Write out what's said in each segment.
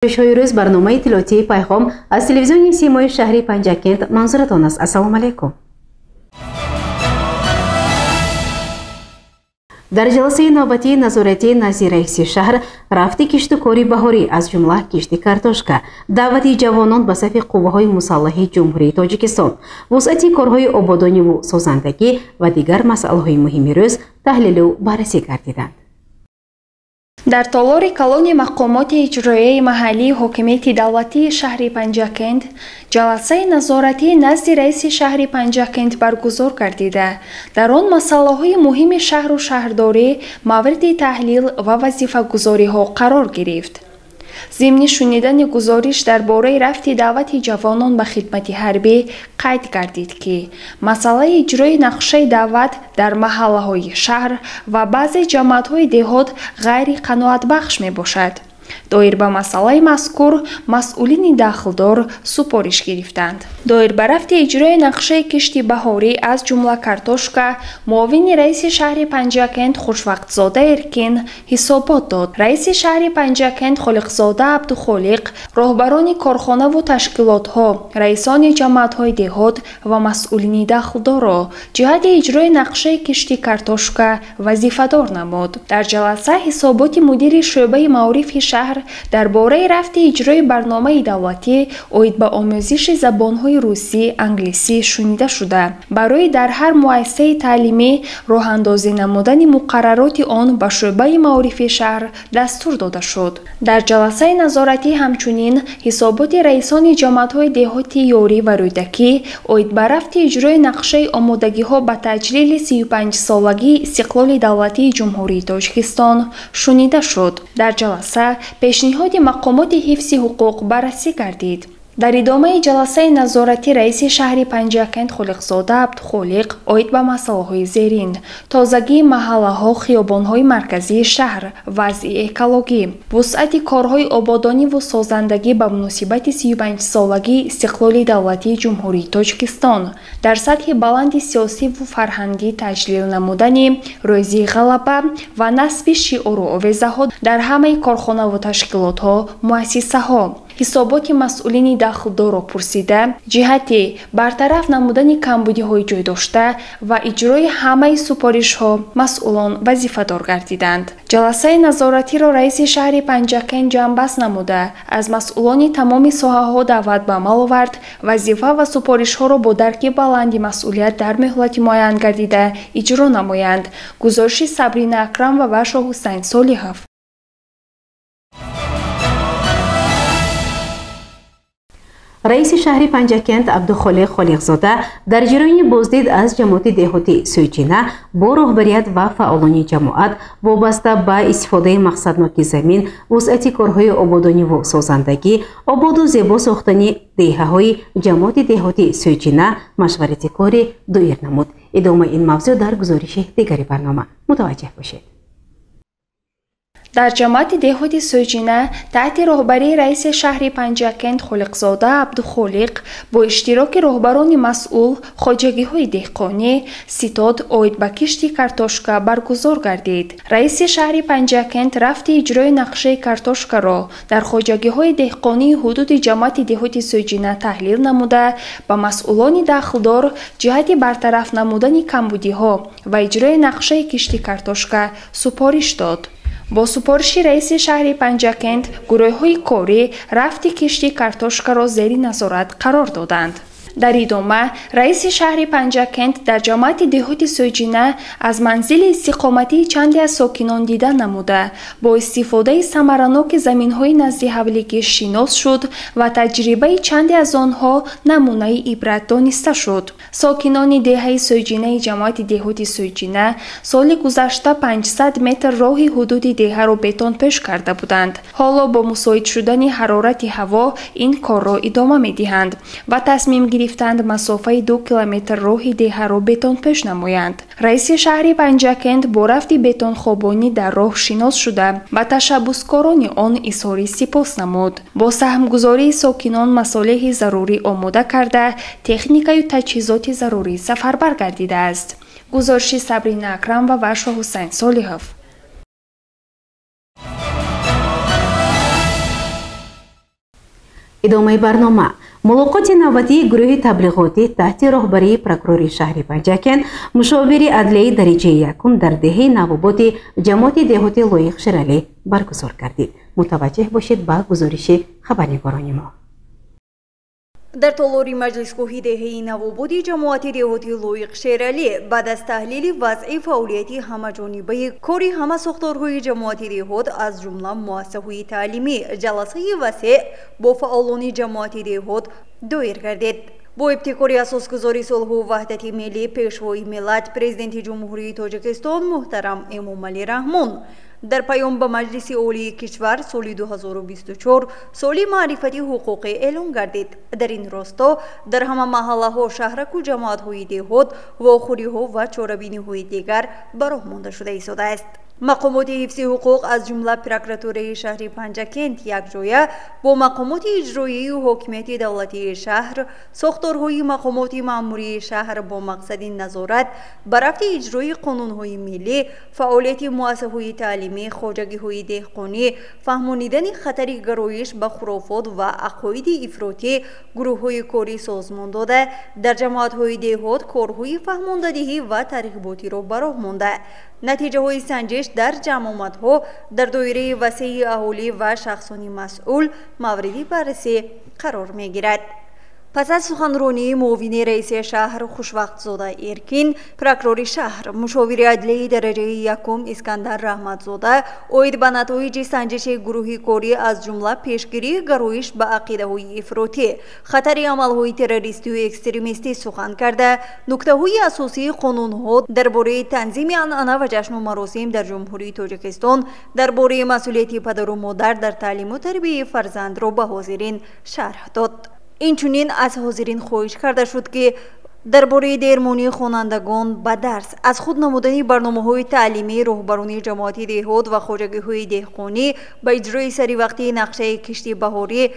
گزارش‌های روز برنامه اطلاعاتی پیغام از تلویزیون سیمای شهری پنجکент منظورتان است. السلام علیکم. در جلسه نوبتی نظارتی نزد رئیس شهر رفت کشتکاری بهاری از جمله کشت کارتوشکا، دعوت جوانان به صف قوه‌های مسلح جمهوری تاجیکستان، وسعت کارهای آبادانی و سازندگی و دیگر مسائل مهم روز تحلیل و بررسی کردند. در طالار کلون مقامات اجرایی محلی حاکمیت دولتی شهر پنجکент جلسه نظارتی نزد رئیس شهر پنجکent برگزار گردیده در آن مسائل مهم شهر و شهرداری مورد تحلیل و وظیفه گذاری ها قرار گرفت. ضمن شنیدن گزارش درباره رفت دعوت جوانان به خدمت حربی قید گردید که مسئله اجرای نقشه دعوت در محله‌های شهر و بعضی جماعت‌های دهات غیر قناعت بخش می باشد. دایر به مسئله مذکور مسئولین دخلدار سپارش گرفتند. دایر به رفت اجرای نقشه کشتی بهاری از جمله کارتوشکا معاون رئیس شهر پنجکent خوشوقتزاده ارکین حسابات داد. رئیس شهر پنجکent خالقزاده عبدالخالق راهبران کارخانه و تشکیلات ها، رئیسان جماعت های دهات و مسئولین دخلدار را جهت اجرای نقشه کشتی کارتوشکا وظیفه دار نمود. در جلسه حسابات مدیر شعبه معارف شهر درباره رفت اجرای برنامه دولتی اوید به آموزش زبان‌های روسی، انگلیسی شنیده شده. برای در هر مؤسسه تعلیمی راه اندازی نمودن مقررات آن به شعبه معارف شهر دستور داده شد. در جلسه نظارتی همچنین حسابات رئیسان جماعت‌های دهاتی یاری و رودکی اوید به رفت اجرای نقشه آمادگی‌ها به تجلیل 35 سالگی استقلال دولتی جمهوری تاجیکستان شنیده شد. در جلسه پیشنهاد مقامات حفظ حقوق بررسی گردید. در ادامه جلسه نظارتی رئیس شهر پنجکent خالقزاده عبدالخالق اوید به مسائل زیرین: تازگی محله‌ها، خیابان‌های مرکزی شهر، وضع اکولوژی، وسعت کارهای آبادانی و سازندگی به مناسبت 35 سالگی استقلال دولتی جمهوری تاجیکستان در سطح بلند سیاسی و فرهنگی تجلیل نمودن روزی غلبه و نصب شعار و آوازها در همه کارخانه و تشکیلات‌ها، مؤسسه‌ها. حسابات مسئولین دخلدار را پرسیده جهتی برطرف نمودن کمبودی‌های جای داشته و اجرای همه سپارش‌ها مسئولان وظیفه دار گردیدند. جلسه نظارتی را رئیس شهر پنجکent جنببست نموده از مسئولان تمام ساحه‌ها دعوت به عمل آورد وظیفه و سپارش‌ها را با درک بلند مسئولیت در مهلت معین گردیده اجرا نمایند. گزارش صبرین اکرم و بشا حسین صالحов. رئیس شهر پنجکent عبدالخالق خالقزاده در جریان بازدید از جماعت دهاتی سویچینه با رهبریت و فعالان جماعت وابسته به استفاده مقصدناک زمین، وسعت کارهای آبادانی و سازندگی، آباد و زیبا ساختن دهه‌های جماعت دهاتی سویچینه مشورت کاری دایر نمود. ادامه این موضوع در گزارش دیگری برنامه متوجه باشید. در جماعت دهاتی سویچینه تحت رهبری رئیس شهر پنجکent خالقزاده عبدالخالق با اشتراک رهبران مسئول خواجگی‌های دهقانی ستاد اوید به کشت کارتوشکا برگزار گردید. رئیس شهر پنجکent رفت اجرای نقشه کارتوشکا را در خواجگی‌های دهقانی حدود جماعت دهاتی سویچینه تحلیل نموده به مسئولان دخلدار جهت برطرف نمودن کمبودی‌ها و اجرای نقشه کشت کارتوشکا سپارش داد. با سپارش رئیس شهر پنجکent گروه‌های کاری رفت کشتی کارتوشکا را زیر نظارت قرار دادند. در ادامه رئیس شهر پنجکent در جماعت دهاتی سویچینه از منزل استقامتی چندی از ساکنان دیدن نموده با استفاده ثمرناک زمین‌های نزد حولیگی شناس شد و تجربه چندی از آنها نمونه عبرت دانسته شد. ساکنان دهه سویچینه جماعت دهاتی سویچینه سال گذشته 500 متر راه حدود دهه را بتون پیش کرده بودند. حالا با مساعد شدن حرارت هوا این کار را ادامه می‌دهند و تصمیم گرفتند مسافه 2 کیلومتر راه دهه را بتون پیش نمایند. رئیس شهر پنجکent با رفت بتون خوابانی در راه شناس شده و تشبسکاران آن اظهار سپاس نمود. با سهمگذاری ساکنان مصالح ضروری آماده کرده تکنیک و تجهیزات ضروری سفربر گردیده است. گزارش صبرین اکرم و بشا حسین صالحов. ادامه برنامه ملاقات نوبتی گروه تبلیغاتی تحت راهبری پروکورور شهر پنجکن مشاور عدلیه درجه یکم در دهه نوبات جماعت دهاتی لایق شرالی برگزار کردید. متوجه باشید با گزارش خبرنگاران ما. در طولاری مجلسگاهی دهه نوبادی جماعت دهاتی لایق شرالی بعد از تحلیل وضع فعالیتی همه‌جانبه کاری همه ساختارهای جماعت دهات از جمله مؤسسه‌های تعلیمی جلسه وسیع با فعالان جماعت دهات دایر گردید. با ابتکار اساسگذاری صلح و وحدت ملی پیشوای ملت پرزیدنت جمهوری تاجیکستان محترم امامعلی رحمان در پیام به مجلس عالی کشور سال 2024 سال معرفتی حقوق اعلام گردید. در این راستا در همه محله ها شهرک و جماعت های دهات و خوری ها و چاربینی های دیگر براه مانده شده ایستاده است. مقامات حفظ حقوق از جمله پروکراتوری شهر پنجکند یک جایه با مقامات اجرایی و حاکمیت دولتی شهر ساختارهای مقامات مأموری شهر با مقصد نظارت بر رفع اجرای قانونهای ملی، فعالیت مؤسسه‌های تعلیمی، خواجگی‌های دهقانی، فهمانیدن خطر گرایش به خرافات و عقاید افراطی گروه‌های کاری سازمان داده در جماعت‌های دهات کارهای فهماندهی و ترغیباتی را براه مانده. نتیجه های سنجش در جمعیت ها در دایره وسیع اهالی و شخصانی مسئول مورد بررسی قرار می گیرد. پس از سخنرانی معاون رئیس شهر خوشوقتزاده ارکین، پروکورور شهر مشاور عدلیه درجه یکم اسکندر رحمتزاده عاید به نتایج سنجش گروه کاری از جمله پیشگیری گرایش به عقیده‌های افراطی، خطر عمل‌های تروریستی و اکستریمیستی سخن کرده، نکته‌های اساسی قانون‌ها درباره تنظیم عنعنه و جشن و مراسم در جمهوری تاجیکستان درباره مسئولیت پدر و مادر در تعلیم و تربیت فرزند را به حاضرین شرح داد. اینچنین از حاضرین خواهش کرده شد که درباره درمانی خوانندگان به درس از خود نمودن برنامه‌های تعلیمی رهبران جماعت دهات و خواجگی‌های دهقانی به اجرای سری وقتی نقشه کشتی بهاری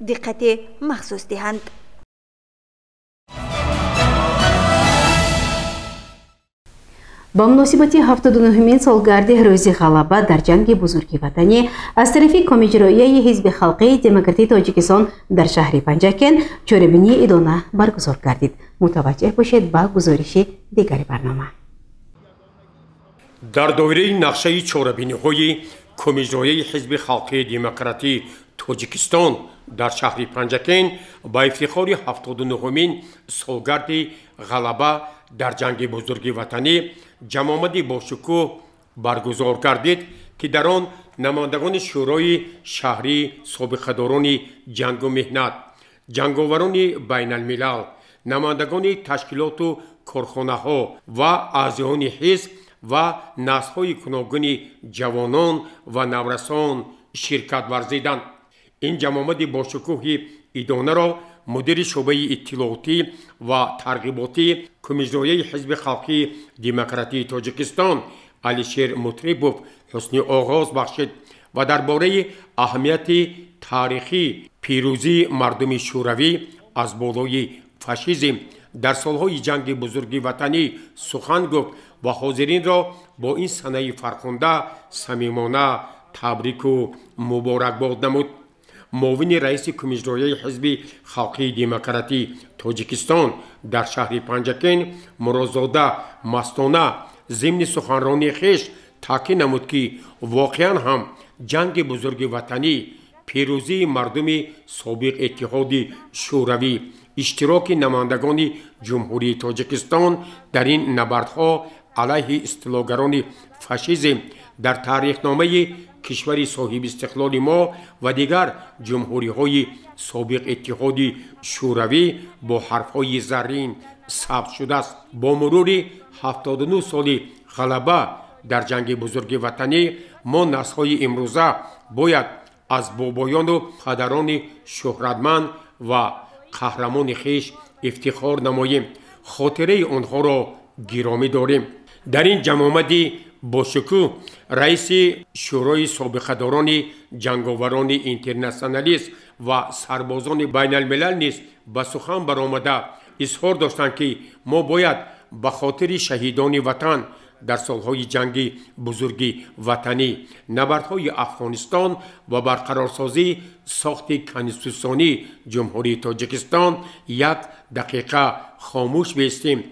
دقت مخصوص دهند. با مناسبت 79مین سالگرد روز غلبه در جنگ بزرگ وطنی از طرف کمیته حزب خلقی دموکراتی تاجیکستان در شهر پنجکن چوربینی ادانه برگزار کردید. متوجه باشید با گزارش دیگر برنامه. در دوره نقشه چوربینی های کمیته حزب خلقی دموکراتی تاجیکستان در شهر پنجکن با افتخار 79مین سالگرد غلبه در جنگ بزرگ وطنی جمعیتی با شکوه برگزار کردید که در آن نمایندگان شورای شهری، سابقه‌داران جنگ و مهنت، جنگاوران بین الملل، نمایندگان تشکیلات و کارخانه ها و اعضایان حزب و نسل‌های گوناگون جوانان و نورسان شرکت ورزیدند. این جمعیت با شکوه ادانه را مدیر شعبه اطلاعاتی و ترغیباتی کمیته حزب خلقی دموکراتی تاجیکستان علیشیر مطربوف حسنی آغاز بخشید و درباره اهمیت تاریخی پیروزی مردم شوروی از بالای فاشیسم در سالهای جنگ بزرگ وطنی سخن گفت و حاضرین را با این سنه فرخنده صمیمانه تبریک و مبارکباد نمود. معاون رئیس کمیته حزب خلقی دموکراتی تاجیکستان در شهر پنجکن مرادزاده مستانه ضمن سخنرانی خویش تاکید نمود که واقعا هم جنگ بزرگ وطنی پیروزی مردم سابق اتحاد شوروی اشتراک نمایندگان جمهوری تاجیکستان در این نبردها علیه اصطلاحگران فاشیسم در تاریخنامه کشور صاحب استقلال ما و دیگر جمهوری های سابق اتحاد شوروی با حرف های زرین ثبت شده است. با مرور 79 سال غلبه در جنگ بزرگ وطنی ما نسل های امروزه باید از بابایان و پدران شهرتمند و قهرمان خویش افتخار نماییم. خاطره آنها را گرامی داریم. در این جمعیت با شکوه رئیس شورای سابقه‌داران جنگاوران اینترنشنالیست و سربازان بین الملل نیز به سخن برآمده اظهار داشتند که ما باید به خاطر شهیدان وطن در سالهای جنگ بزرگ وطنی، نبردهای افغانستان و برقرارسازی ساخت کنستیتوسیونی جمهوری تاجیکستان یک دقیقه خاموش بایستیم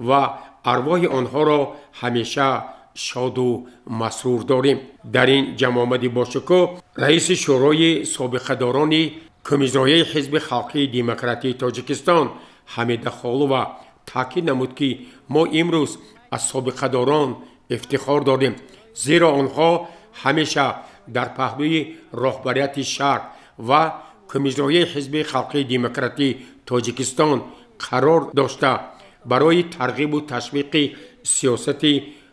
و ارواح آنها را همیشه شاد و مسرور داریم. در این جمع آمد باشکوه رئیس شورای سابقه‌داران کمیسیون حزب خالقی دموکراتی تاجیکستان حمید خالوف تاکید نمود که ما امروز از سابقه‌داران افتخار داریم، زیرا آنها همیشه در پهلوی رهبریت شهر و کمیسیون حزب خالقی دموکراتی تاجیکستان قرار داشته برای ترغیب و تشویق سیاست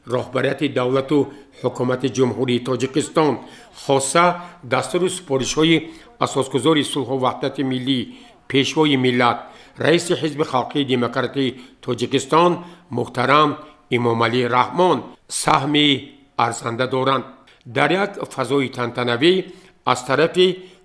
رهبریت دولت و حکومت جمهوری تاجیکستان، خاصه دستور و سپارش‌های اساسگذار صلح و وحدت ملی پیشوای ملت رئیس حزب خالقی دموکراتی تاجیکستان محترم امام علی رحمان سهمی ارزنده دارند. در یک فضای تنتنوی از طرف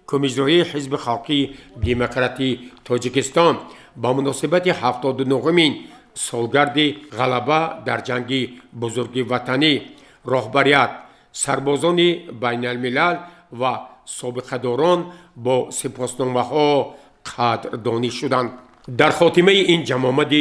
کمیسیون حزب خالقی دموکراتی تاجیکستان با مناسبت 79مین سالگرد غلبه در جنگ بزرگ وطنی، رهبریت، سربازان بین الملل و سابقه‌داران با سپاسنامه‌ها قدردانی شدند. در خاتمه این جمع آمد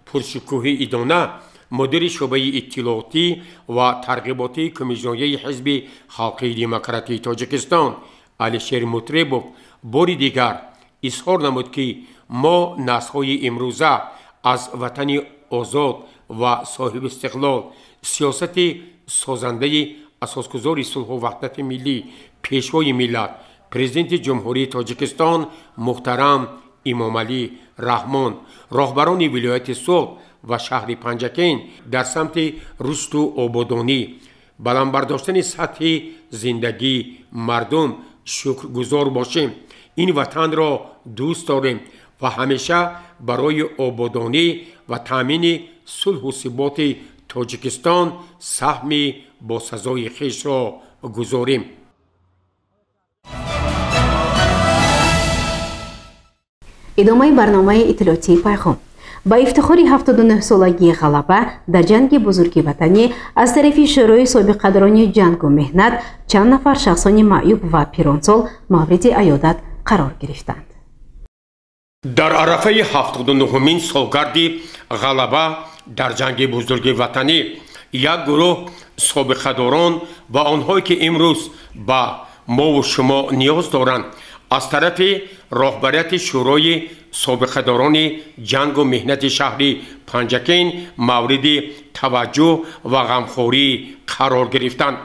پرشکوه ایدانه مدیر شعبه اطلاعاتی و ترغیباتی کمیسیون حزب خالقی دموکراتی تاجیکستان علیشیر مطربوف بار دیگر اظهار نمود که ما نسل‌های امروزه از وطن آزاد و صاحب استقلال سیاست سازنده اساسگذار صلح و وحدت ملی پیشوای ملت پرزیدنت جمهوری تاجیکستان محترم امام علی رحمان، راهبران ولایت سوات و شهر پنجکین در سمت رشد و آبادانی، بلند برداشتن سطح زندگی مردم شکرگزار باشیم. این وطن را دوست داریم و همیشه برای آبادانی و تامین صلح و ثبات تاجیکستان سهمی با سزای خویش را گذاریم. ادامه برنامه اطلاعاتی پیغام. با افتخار 79 سالگی غلبه در جنگ بزرگ وطنی از طرف شورای سابقه‌داران جنگ و مهنت چند نفر شخصان معیوب و پیرانسال مورد عیادت قرار گرفتند. در عرفه 79مین سالگرد غلبه در جنگ بزرگ وطنی یک گروه سابقه‌داران و آنهایی که امروز با ما و شما نیاز دارند از طرف رهبریت شورای سابقه‌داران جنگ و مهنت شهر پنجکین مورد توجه و غمخواری قرار گرفتند.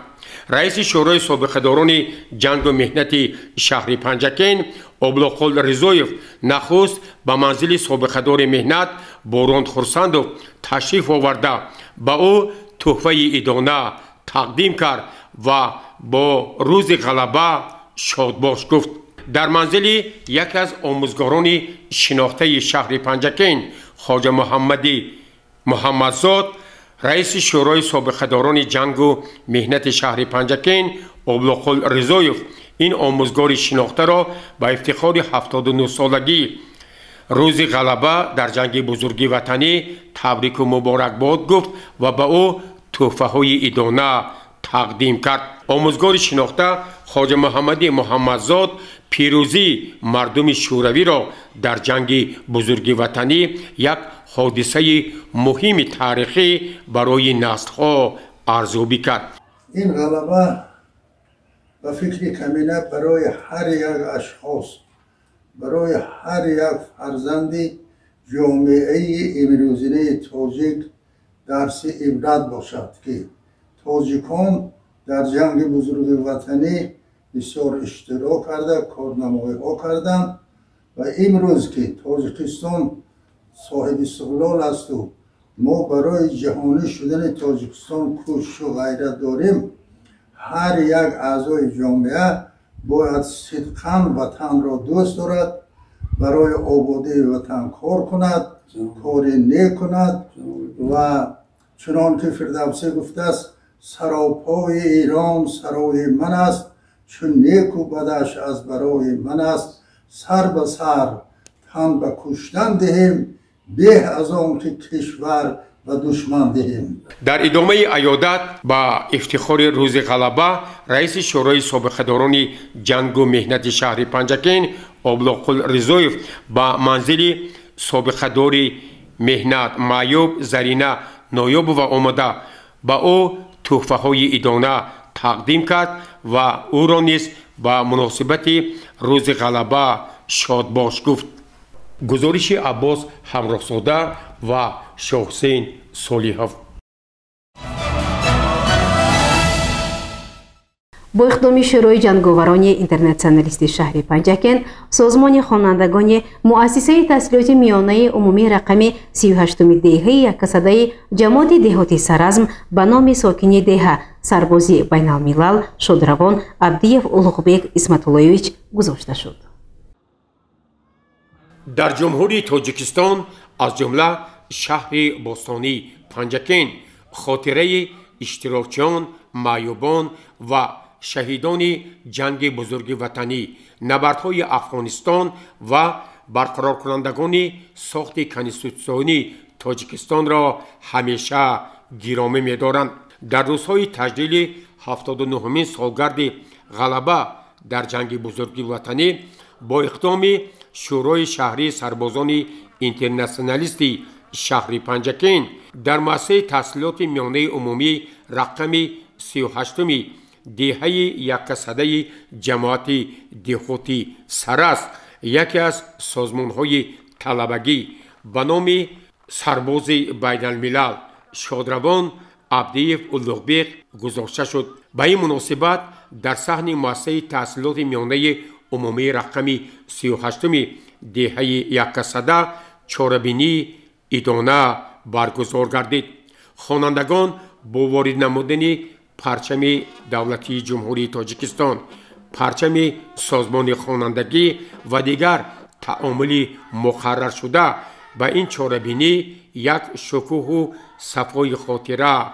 رئیس شورای سابقه‌داران جنگ و مهنت شهر پنجکین ابوالقل رضایف نخست به منزل سابقه‌دار مهنت بوران خورسندوف تشریف آورده با او تحفه ادانه تقدیم کرد و با روز غلبه شادباش گفت. در منزل یکی از آموزگاران شناخته شهر پنجکین خواجه محمدزاد رئیس شورای سابقه‌داران جنگ و مهنت شهر پنجکین ابوالقل رضایف این آموزگار شناخته را با افتخار 79 سالگی روز غلبه در جنگ بزرگ وطنی تبریک و مبارکباد گفت و به او تحفه های ادانه تقدیم کرد. آموزگار شناخته خواجه محمدزاد پیروزی مردم شوروی را در جنگ بزرگ وطنی یک حادثه مهم تاریخی برای نسل‌ها ارزیابی کرد. این غلبه و فکر کمینه برای هر یک اشخاص، برای هر یک فرزند جامعه امروزینه تاجیک درس عبرت باشد که تاجیکان در جنگ بزرگ وطنی بسیار اشتراک کرده، کارنمایی ها کردند و امروز که تاجیکستان صاحب استقلال است و ما برای جهانی شدن تاجیکستان کوشش و غیرت داریم، هر یک اعضای جامعه باید صدقاً وطن را دوست دارد، برای آبادی وطن کار کند، کار نیک کند و چنان که فردوسی گفته است سراپای ایران سرای من است، چون نیک و بدش از برای من است، سر به سر تن به کشتن دهیم به از آن که کشور و دشمن دهیم. در ادامه عیادت با افتخار روز غلبه رئیس شورای سابقه‌داران جنگ و مهنت شهر پنجکین ابوالقل رضایف با منزل سابقه‌دار مهنت معیوب زرینه نایب و آمده با او تحفه های عیدانه تقدیم کرد و او را نیز با مناسبت روز غلبه شاد باش گفت. گزارش عباس همراهزاده و شاحسین صالحов. با اقدام شورای جنگاوران اینترنشنالیستی شهر پنجکین، سازمان خوانندگان مؤسسه تحصیلات میانه عمومی رقم 38 دهه یکصده جماعت دهاتی سرازم به نام ساکن دهه سربازی بین الملل شادروان عبدیف اولغبک اسمت‌اللهویچ گذاشته شد. در جمهوری تاجیکستان از جمله شهر باستانی پنجکین خاطره اشتراکچیان، معیوبان و شهیدان جنگ بزرگ وطنی، نبردهای افغانستان و برقرار کنندگان ساخت کنستیتوسیونی تاجیکستان را همیشه گرامی می‌دارند. در روزهای تجلیل 79مین سالگرد غلبه در جنگ بزرگ وطنی با اقدام شورای شهری سربازان اینترنشنالیستی شهر پنجکین در مؤسسه تحصیلات میانه عمومی رقم 38 دهه یکصده جماعت دهاتی سرز یکی از سازمان‌های طلبگی به نام سرباز بین الملل شادروان عبدیف اولغبک گذاشته شد. به این مناسبت در صحن مؤسسه تحصیلات میانه عمومی رقم 38 دهه یکصده چاره‌بینی عیدانه برگزار گردید. خوانندگان با وارد نمودن پرچم دولتی جمهوری تاجیکستان، پرچم سازمان خوانندگی و دیگر تعامل مقرر شده به این چاره‌بینی یک شکوه و صفای خاطره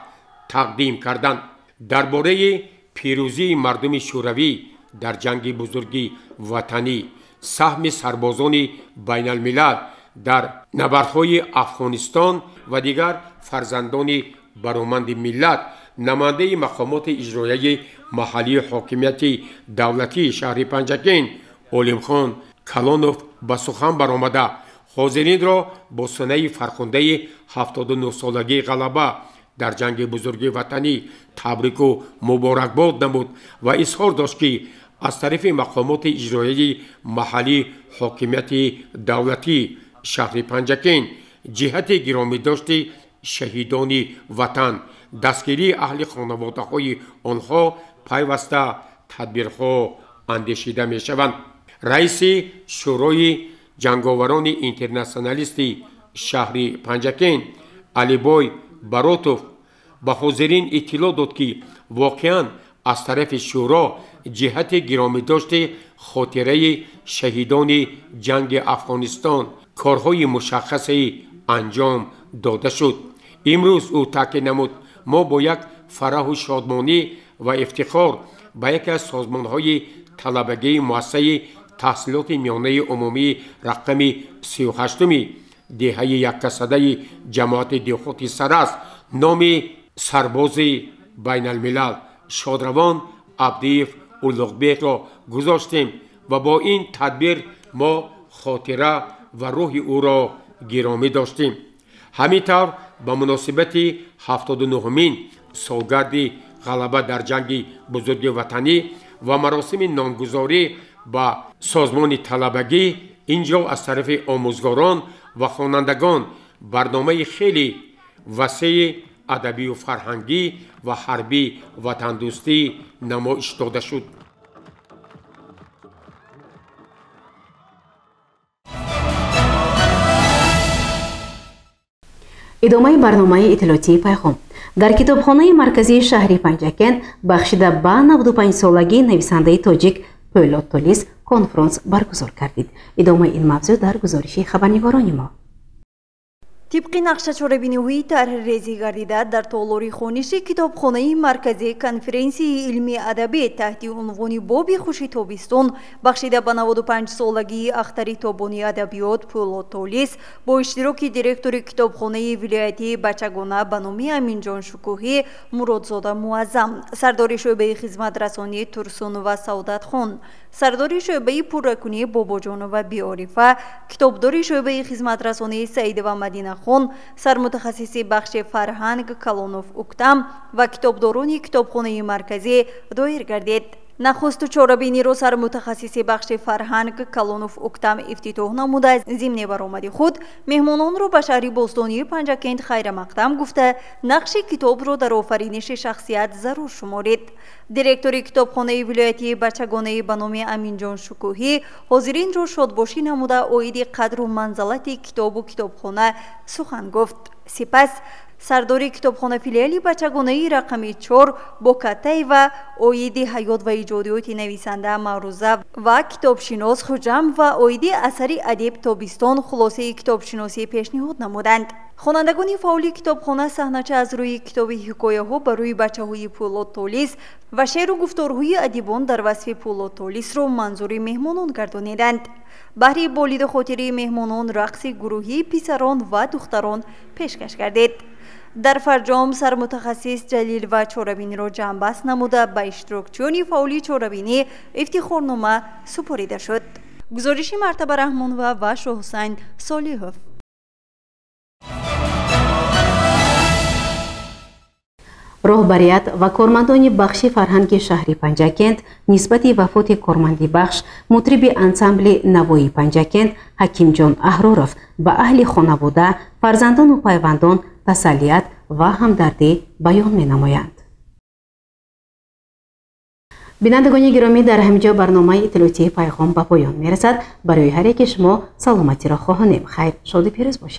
تقدیم کردند. درباره پیروزی مردم شوروی در جنگ بزرگ وطنی، سهم سربازان بین الملل در نبردهای افغانستان و دیگر فرزندان برآمند ملت، نماینده مقامات اجرایی محلی حاکمیت دولتی شهر پنجکین علیم خان کلانوف به سخن برآمده حاضرین را با سنه فرخنده 79 سالگی غلبه در جنگ بزرگ وطنی تبریک و مبارکباد نمود و اظهار داشت که از طرف مقامات اجرایی محلی حاکمیت دولتی شهر پنجکین جهت گرامی داشت شهیدان وطن، دستگیری اهل خانواده های آنها پیوسته تدبیرها اندیشیده می شوند. رئیس شورای جنگاوران اینترنشنالیستی شهر پنجکین علیبای براتوف به حاضرین اطلاع داد که واقعا از طرف شورا جهت گرامی داشت خاطره شهیدان جنگ افغانستان کارهای مشخصی انجام داده شد. امروز او تاکید نمود ما با یک فرح و شادمانی و افتخار به یکی از سازمان‌های طلبگی مؤسسه تحصیلات میانه عمومی رقم 38 دهه یکصده جماعت دهاتی سرز نام سرباز بین الملل شادروان عبدیف اولغبک را گذاشتیم و با این تدبیر ما خاطره و روح او را گرامی داشتیم. همینطور به مناسبت 79مین سالگرد غلبه در جنگ بزرگ وطنی و مراسم نامگذاری به سازمان طلبگی اینجا از طرف آموزگاران و خوانندگان برنامه خیلی وسیع ادبی و فرهنگی و حربی وطن دوستی نمایش داده شد. ادامه برنامه اطلاعاتی پیغام در کتابخانه مرکزی شهر پنجکین بخشیده به 95 سالگی نویسنده تاجیک پولاد تولیس کنفرانس برگزار کردید. ادامه این موضوع در گزارش خبرنگاران ما. طبق نقشه چاره‌بینی‌های طرح‌ریزی گردیده در تالاری خوانش کتابخانه مرکزی کنفرانسی علمی ادبی تحت عنوان بابی خوشی تابستون بخشیده به 95 سالگی اختر تابانی ادبیات پولاد طالیس با اشتراک دیرکتور کتابخانه ولایتی بچگانه به نام امینجان شکوهی، مرادزاده معظم، سردار شعبه خدمت رسانی ترسون و سعادت خان، سردار شعبه پررکنی باباجان و بی‌عارفه، کتابدار شعبه خدمت رسانی سعید و مدینه خان، سرمتخصص بخش فرهنگ کلانوف اکتم و کتابداران کتابخانه مرکزی دایر گردید. نخست چاره‌بینی را سرمتخصص بخش فرهنگ کلانوف اکتم افتتاح نموده ضمن برآمد خود مهمانان را به شهر باستانی پنجکند خیر مقدم گفته نقش کتاب را در آفرینش شخصیت ضرور شمارید. دیرکتور کتابخانه ولایتی بچگانه به نام امینجان شکوهی حاضرین را شادباشی نموده عاید قدر و منزلت کتاب و کتابخانه سخن گفت. سپس سردار کتابخانه فیلیالی بچگانه رقم 4 با کته و عاید حیات و ایجادیات نویسنده معروضه و کتابشناس خجم و عاید اثر ادیب تابستان خلاصه کتابشناسی پیشنهاد نمودند. خوانندگان فعال کتابخانه صحنه‌چه از روی کتاب حکایه‌ها برای بچه‌های پولاد طالیس و شعر و گفتارهای ادیبان در وصف پولاد طالیس را منظور مهمانان گردانیدند. بهره بالید خاطر مهمانان رقص گروهی پسران و دختران پیشکش گردید. در فرجام سرمتخصص جلیل و چاره‌بینی را جمع‌بست نموده به اشتراکچیان فعال چاره‌بینی افتخارنامه سپرده شد. گزارش مرتبه رحمان و شاه حسین صالحوف. راهبریت و کارمندان بخش فرهنگ شهر پنجکند نسبت وفات کارمند بخش مطرب انسامبل نوایی پنجکند حکیم جان احرارов به اهل خانواده، فرزندان و پیوندان تسلیت و همدردی بیان می نمایند. بینندگان گرامی، در همینجا برنامه اطلاعاتی پیغام به پایان می رسد. برای هر یک شما سلامتی را خواهانیم. خیر، شاد و پیروز باشید.